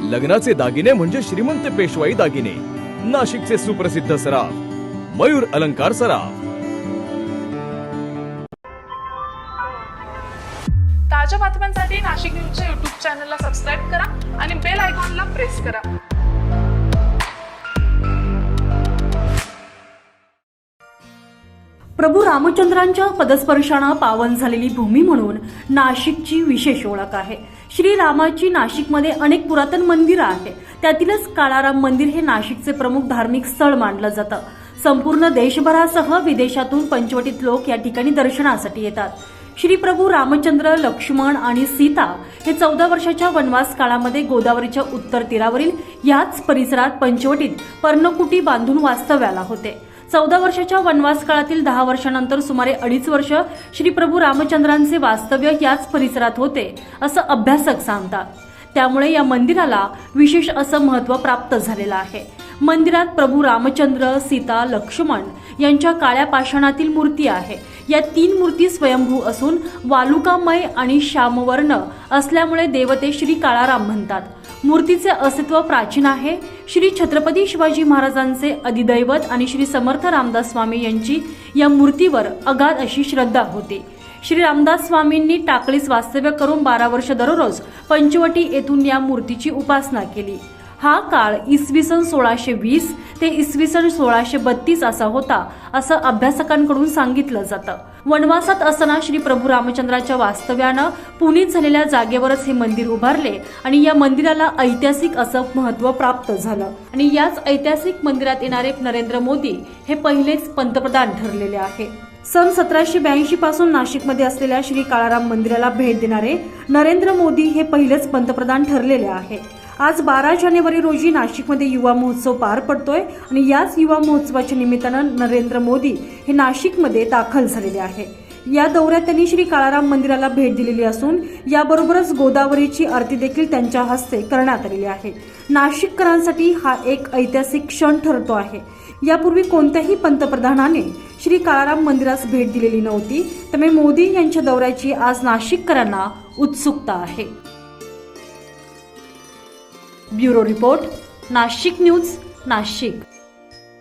लग्नाचे दागिने म्हणजे श्रीमंत पेशवाई दागिने, नाशिकचे सुप्रसिद्ध सराफ मयूर अलंकार सराफ। ताज्या बातम्यांसाठी नाशिक न्यूजच्या YouTube चॅनलला सबस्क्राईब करा आणि बेल आयकॉनला प्रेस करा। प्रभू रामचंद्रांच्या पदस्पर्शाने पावन झालेली भूमी म्हणून नाशिकची विशेष ओळख आहे। श्रीरामाची नाशिकमध्ये अनेक पुरातन मंदिरं आहेत, त्यातीलच काळाराम मंदिर हे नाशिकचे प्रमुख धार्मिक स्थळ मानलं जातं। संपूर्ण देशभरासह विदेशातून पंचवटीत लोक या ठिकाणी दर्शनासाठी येतात। श्री प्रभू रामचंद्र, लक्ष्मण आणि सीता हे 14 वर्षाच्या वनवास काळामध्ये गोदावरीच्या उत्तर तीरावरील याच परिसरात पंचवटीत पर्णकुटी बांधून वास्तव्याला होते। 14 वर्षाच्या वनवास काळातील 10 वर्षानंतर सुमारे 2.5 वर्ष श्री प्रभू रामचंद्रांचे वास्तव्य याच परिसरात होते असं अभ्यासक सांगतात। त्यामुळे या मंदिराला विशेष असं महत्त्व प्राप्त झालेलं आहे। मंदिरात प्रभू रामचंद्र, सीता, लक्ष्मण यांच्या काळ्या पाषाणातील मूर्ती आहे। या 3 मूर्ती स्वयंभू असून वालुकामय आणि श्यामवर्ण असल्यामुळे देवते श्री काळाराम म्हणतात। मूर्तीचे अस्तित्व प्राचीन आहे। श्री छत्रपती शिवाजी महाराजांचे अधिदैवत आणि श्री समर्थ रामदास स्वामी यांची या मूर्तीवर अगाध अशी श्रद्धा होती। श्री रामदास स्वामींनी टाकळीस वास्तव्य करून 12 वर्ष दररोज पंचवटी येथून या मूर्तीची उपासना केली। हा काळ इसवी सन 1620 ते इसवी सन 1632 असा होता असं अभ्यासकांकडून सांगितलं जातं। वनवासात असताना श्री प्रभू रामचंद्राच्या वास्तव्यानं पुनीत झालेल्या जागेवरच हे मंदिर उभारले आणि या मंदिराला ऐतिहासिक असं महत्त्व प्राप्त झालं आणि याच ऐतिहासिक मंदिरात येणारे नरेंद्र मोदी हे पहिलेच पंतप्रधान ठरलेले आहे। सन 1782 पासून नाशिकमध्ये असलेल्या श्री काळाराम मंदिराला भेट देणारे नरेंद्र मोदी हे पहिलेच पंतप्रधान ठरलेले आहे। आज 12 जानेवारी रोजी नाशिकमध्ये युवा महोत्सव पार पडतोय आणि याच युवा महोत्सवाच्या निमित्तानं नरेंद्र मोदी हे नाशिकमध्ये दाखल झालेले आहे। या दौऱ्यात त्यांनी श्री काळाराम मंदिराला भेट दिलेली असून याबरोबरच गोदावरीची आरती देखील त्यांच्या हस्ते करण्यात आलेली आहे। नाशिककरांसाठी हा एक ऐतिहासिक क्षण ठरतो आहे। यापूर्वी कोणत्याही पंतप्रधानाने श्री काळाराम मंदिरास भेट दिलेली नव्हती, त्यामुळे मोदी यांच्या दौऱ्याची आज नाशिककरांना उत्सुकता आहे। Bureau report, Nashik news, Nashik.